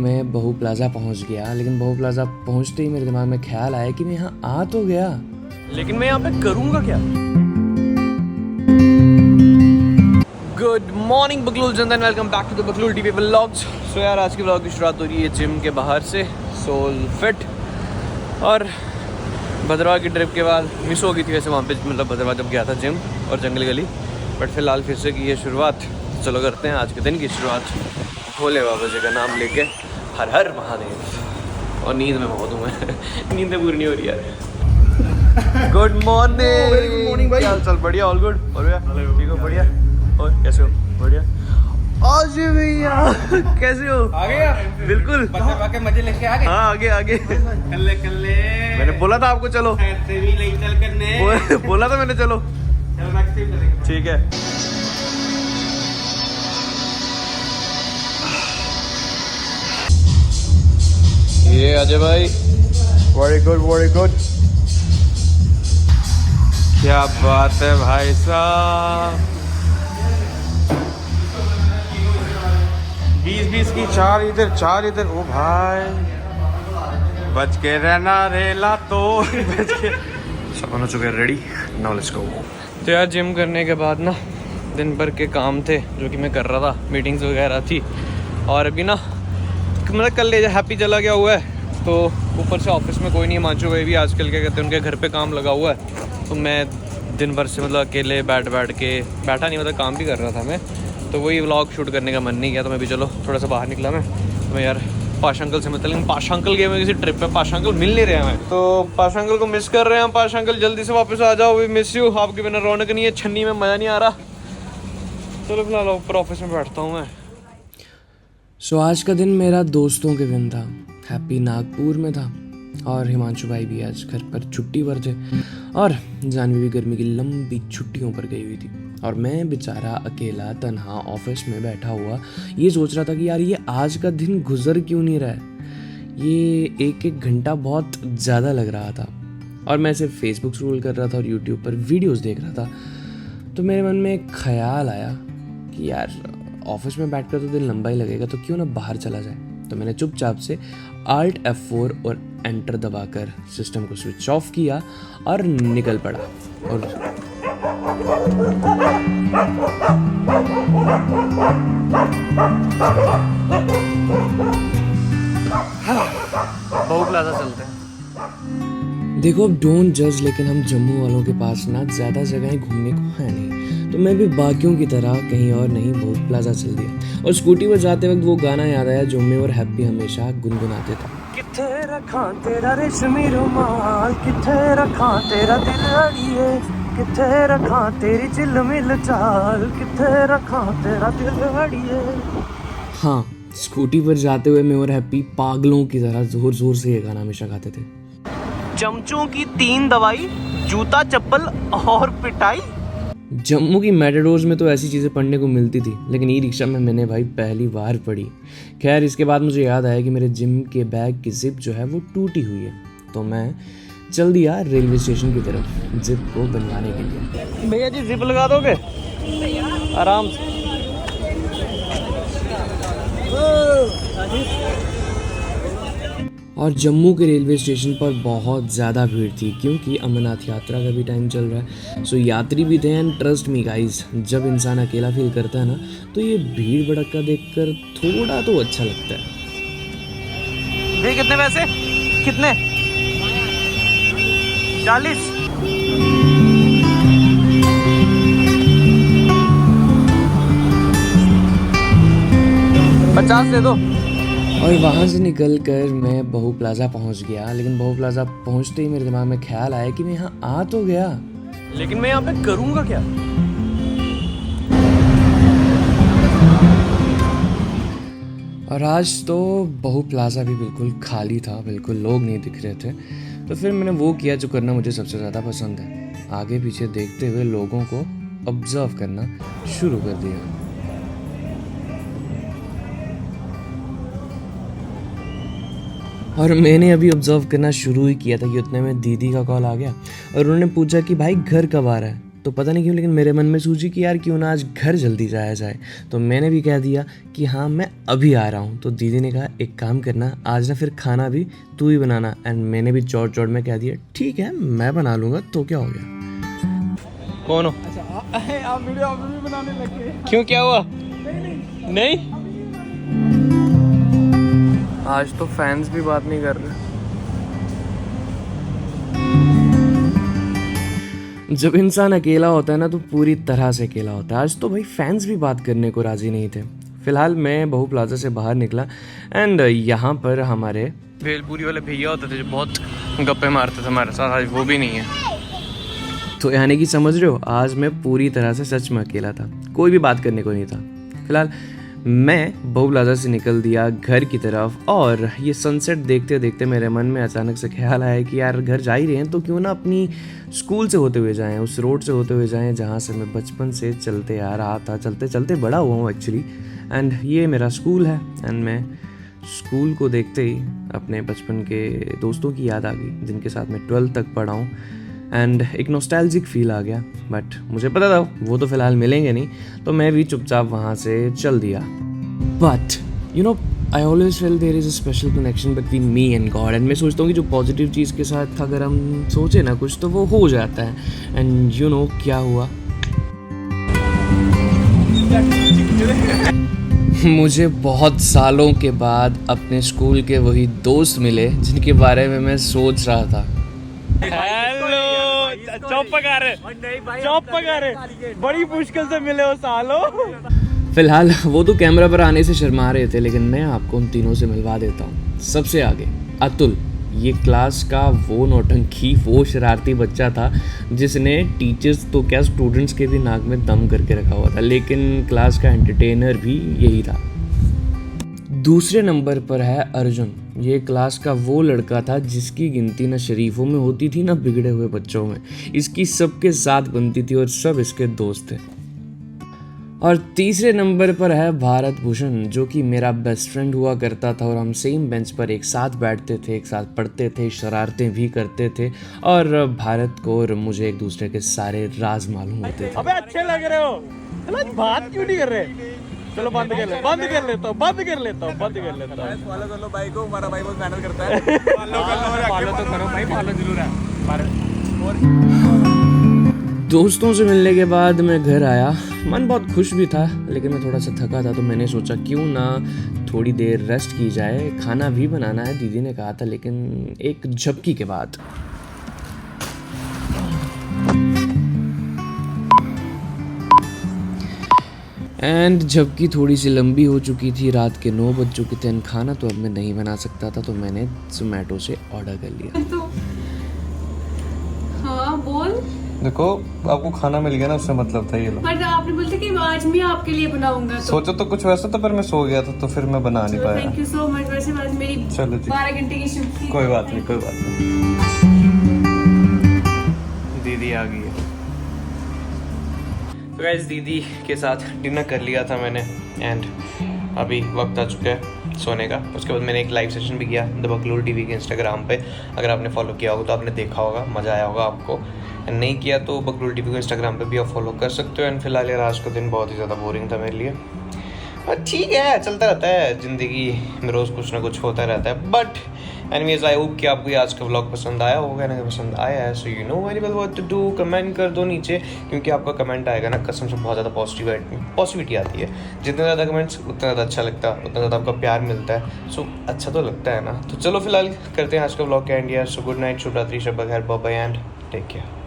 मैं बहू प्लाजा पहुंच गया, लेकिन बहू प्लाजा पहुंचते ही मेरे दिमाग में ख्याल आया कि मैं यहाँ आ तो गया, लेकिन मैं यहाँ पे करूँगा क्या। गुड मॉर्निंग बकलूल जनता, welcome back to the Baklol TV vlogs. So यार आज की व्लॉग की शुरुआत हो रही है जिम के बाहर से, सोल फिट। और भद्रवाह की ट्रिप के बाद मिस हो गई थी वैसे वहाँ पे, मतलब भद्रवाह जब गया था जिम और जंगल गली, बट फिलहाल फिर से की है शुरुआत। चलो करते हैं आज के दिन की शुरुआत भोले बाबा जी का नाम लेके, हर हर महादेव। और नींद में बहुत हूँ मैं नींद पूरी नहीं हो रही यार। गुड मॉर्निंग भाई, हाल चाल बढ़िया, ऑल गुड। और भैया ठीक हो? बढ़िया। और कैसे हो? बढ़िया। आज भैया कैसे हो? आ गया बिल्कुल, के मजे लेके आ गए। हाँ आगे आगे। कल्ले कल्ले मैंने बोला था आपको चलो, तेरी नहीं चल करने बोला था मैंने चलो। चल नेक्स्ट टाइम चलेंगे। ठीक है। ये अजय भाई, वेरी गुड वेरी गुड। क्या बात है भाई साहब, 20-20 की चार इधर ओ भाई, बच के रहना रेला तो बच के। सब हो चुके रेडी, नाउ लेट्स गो। तो यार जिम करने के बाद ना दिन भर के काम थे जो कि मैं कर रहा था, मीटिंग्स वगैरह थी। और अभी ना मतलब कल हैप्पी चला गया हुआ है, तो ऊपर से ऑफिस में कोई नहीं है। मांचू भाई भी आजकल क्या कहते हैं उनके घर पे काम लगा हुआ है, तो मैं दिन भर से मतलब अकेले बैठ के बैठा नहीं, मतलब काम भी कर रहा था मैं, तो वही व्लॉग शूट करने का मन नहीं किया। तो मैं भी चलो थोड़ा सा बाहर निकला मैं यार पाशा अंकल से, मतलब पाशा अंकल गए मैं किसी ट्रिप पे, पाशा अंकल मिल नहीं रहे हैं, मैं तो पाशा अंकल को मिस कर रहे हैं। पाशा अंकल जल्दी से वापस आ जाओ, वी मिस यू। आपके बिना रौनक नहीं है, छन्नी में मज़ा नहीं आ रहा। चलो फिलहाल ऊपर ऑफिस में बैठता हूँ मैं। सो आज का दिन मेरा दोस्तों के दिन था। हैप्पी नागपुर में था और हिमांशु भाई भी आज घर पर छुट्टी पर थे, और जानवी भी गर्मी की लंबी छुट्टियों पर गई हुई थी। और मैं बेचारा अकेला तन्हा ऑफिस में बैठा हुआ ये सोच रहा था कि यार ये आज का दिन गुजर क्यों नहीं रहा है। ये एक एक घंटा बहुत ज़्यादा लग रहा था, और मैं सिर्फ फेसबुक स्क्रॉल कर रहा था और यूट्यूब पर वीडियोस देख रहा था। तो मेरे मन में एक ख्याल आया कि यार ऑफिस में बैठकर तो दिन लंबा ही लगेगा, तो क्यों ना बाहर चला जाए। तो मैंने चुपचाप से Alt F4 और एंटर दबाकर सिस्टम को स्विच ऑफ किया और निकल पड़ा। और बहू प्लाजा चलते हैं। देखो अब डोंट जज, लेकिन हम जम्मू वालों के पास ना ज़्यादा जगहें घूमने को है नहीं, तो मैं भी बाकियों की तरह कहीं और नहीं बहू प्लाजा चल दिया। और स्कूटी पर जाते वक्त वो गाना याद आया जो मैं और हैप्पी हमेशा गुनगुनाते थे। किथे रखा तेरा रेशमी रुमाल, किथे रखा तेरा दिल अड़िए, किथे रखा तेरी चिलमिल चाल, किथे रखा तेरा दिल अड़िए। हाँ, स्कूटी पर जाते हुए मैं और हैप्पी पागलों की तरह जोर जोर से ये गाना हमेशा गाते थे। चमचों की 3 दवाई, जूता चप्पल और पिटाई। जम्मू की मेटाडोर्स में तो ऐसी चीज़ें पढ़ने को मिलती थी, लेकिन ई रिक्शा में मैंने भाई पहली बार पढ़ी। खैर इसके बाद मुझे याद आया कि मेरे जिम के बैग की जिप जो है वो टूटी हुई है, तो मैं चल दिया रेलवे स्टेशन की तरफ जिप को बनवाने के लिए। भैया जी जिप लगा दोगे आराम से? और जम्मू के रेलवे स्टेशन पर बहुत ज़्यादा भीड़ थी, क्योंकि अमरनाथ यात्रा का भी टाइम चल रहा है। सो यात्री भी थे, एंड ट्रस्ट मी गाइस, जब इंसान अकेला फील करता है ना, तो ये भीड़ भड़का देखकर थोड़ा तो अच्छा लगता है। भैया कितने पैसे? कितने? 40? $50 दे दो। और वहाँ से निकल कर मैं बहू प्लाजा पहुँच गया, लेकिन बहू प्लाजा पहुँचते ही मेरे दिमाग में ख्याल आया कि मैं यहाँ आ तो गया, लेकिन मैं यहाँ पे करूँगा क्या। और आज तो बहू प्लाजा भी बिल्कुल खाली था, बिल्कुल लोग नहीं दिख रहे थे। तो फिर मैंने वो किया जो करना मुझे सबसे ज़्यादा पसंद है, आगे पीछे देखते हुए लोगों को ऑब्जर्व करना शुरू कर दिया। और मैंने अभी ऑब्जर्व करना शुरू ही किया था कि उतने में दीदी का कॉल आ गया, और उन्होंने पूछा कि भाई घर कब आ रहा है। तो पता नहीं क्यों लेकिन मेरे मन में सूझी कि यार क्यों ना आज घर जल्दी जाया जाए। तो मैंने भी कह दिया कि हाँ मैं अभी आ रहा हूँ। तो दीदी ने कहा एक काम करना, आज ना फिर खाना भी तू ही बनाना। एंड मैंने भी चौड़ चौड़ में कह दिया ठीक है मैं बना लूँगा, तो क्या हो गया। कौन हो? आप वीडियो अभी भी बनाने लगे? क्यों, क्या हुआ? नहीं आज तो फैंस भी बात नहीं कर रहे। जब इंसान अकेला होता है ना तो पूरी तरह से अकेला होता है। आज तो भाई फैंस भी बात करने को राजी नहीं थे। फिलहाल मैं बहू प्लाजा से बाहर निकला एंड यहाँ पर हमारे भेलपुरी वाले भैया होते थे जो बहुत गप्पे मारते थे हमारे साथ, आज वो भी नहीं है। तो यानी कि समझ रहे हो, आज मैं पूरी तरह से सच में अकेला था, कोई भी बात करने को नहीं था। फिलहाल मैं बहू प्लाजा से निकल दिया घर की तरफ और ये सनसेट देखते देखते मेरे मन में अचानक से ख्याल आया कि यार घर जा ही रहे हैं तो क्यों ना अपनी स्कूल से होते हुए जाएं, उस रोड से होते हुए जाएं जहाँ से मैं बचपन से चलते आ रहा था, चलते चलते बड़ा हुआ हूँ एक्चुअली। एंड ये मेरा स्कूल है एंड मैं स्कूल को देखते ही अपने बचपन के दोस्तों की याद आ गई जिनके साथ मैं 12th तक पढ़ा हूँ। एंड एक नॉस्टैल्जिक फील आ गया, बट मुझे पता था वो तो फिलहाल मिलेंगे नहीं, तो मैं भी चुपचाप वहाँ से चल दिया। But you know I always feel there is a special connection between me and God. And मैं सोचता हूँ कि जो पॉजिटिव चीज़ के साथ अगर हम सोचे ना कुछ तो वो हो जाता है। एंड यू नो क्या हुआ, मुझे बहुत सालों के बाद अपने स्कूल के वही दोस्त मिले जिनके बारे में मैं सोच रहा था। हेलो, चौप पका रहे, बड़ी मुश्किल से मिले हो सालों। फिलहाल वो तो कैमरा पर आने से शर्मा रहे थे, लेकिन मैं आपको उन तीनों से मिलवा देता हूँ। सबसे आगे अतुल, ये क्लास का वो नौटंकी, वो शरारती बच्चा था जिसने टीचर्स तो क्या स्टूडेंट्स के भी नाक में दम करके रखा हुआ था, लेकिन क्लास का एंटरटेनर भी यही था। दूसरे नंबर पर है अर्जुन, ये क्लास का वो लड़का था जिसकी गिनती ना शरीफों में होती थी ना बिगड़े हुए बच्चों में। इसकी सबके साथ बनती थी और सब इसके दोस्त थे। और तीसरे नंबर पर है भारत भूषण, जो कि मेरा बेस्ट फ्रेंड हुआ करता था और हम सेम बेंच पर एक साथ बैठते थे, एक साथ पढ़ते थे, शरारतें भी करते थे और भारत को और मुझे एक दूसरे के सारे राज मालूम होते थे। अबे अच्छे लग रहे हो, चलो बात क्यों नहीं कर रहे? चलो बंद कर लेता हूँ। फॉलो कर लो भाई को, हमारा भाई बहुत मेहनत करता है। फॉलो तो करो भाई, फॉलो जरूर है। दोस्तों से मिलने के बाद मैं घर आया, मन बहुत खुश भी था लेकिन मैं थोड़ा सा थका था, तो मैंने सोचा क्यों ना थोड़ी देर रेस्ट की जाए। खाना भी बनाना है दीदी ने कहा था, लेकिन एक झपकी के बाद। एंड झपकी थोड़ी सी लंबी हो चुकी थी, रात के 9 बज चुके थे। खाना तो अब मैं नहीं बना सकता था, तो मैंने जोमेटो से ऑर्डर कर लिया। तो हाँ बोल। देखो आपको खाना मिल गया ना, उससे मतलब था ये लो। पर आपने बोलते कि आज मैं आपके लिए बनाऊंगा। तो सोचा तो कुछ वैसा था, पर मैं सो गया था तो फिर मैं बना नहीं पाया। Thank you so much. वैसे आज मेरी चलो जी, 12 घंटे की शिफ्ट थी। कोई बात नहीं, कोई बात नहीं। दीदी आ गई है। तो गाइस दीदी के साथ डिनर कर लिया था मैंने एंड अभी वक्त आ चुका है सोने का। उसके बाद मैंने एक लाइव सेशन भी किया द बकलोल टीवी के इंस्टाग्राम पे। अगर आपने फॉलो किया होगा तो आपने देखा होगा, मज़ा आया होगा आपको। एंड नहीं किया तो बकलोल टीवी को इंस्टाग्राम पे भी आप फॉलो कर सकते हो। एंड फिलहाल यार आज का दिन बहुत ही ज़्यादा बोरिंग था मेरे लिए। ठीक है, चलता रहता है ज़िंदगी में, रोज़ कुछ ना कुछ होता रहता है। बट एनीवेज आई होप कि आपको ये आज का व्लॉग पसंद आया होगा ना। पसंद आया है so you know very well what to do, comment कर दो नीचे, क्योंकि आपका कमेंट आएगा ना कसम से बहुत ज़्यादा पॉजिटिविटी आती है। जितने ज़्यादा कमेंट्स उतना ज़्यादा अच्छा लगता है, उतना ज़्यादा आपका प्यार मिलता है। सो अच्छा तो लगता है ना। तो चलो फिलहाल करते हैं आज का व्लॉग का एंड यार। सो गुड नाइट, शुभ रात्रि, शब बखैर, bye bye and take care.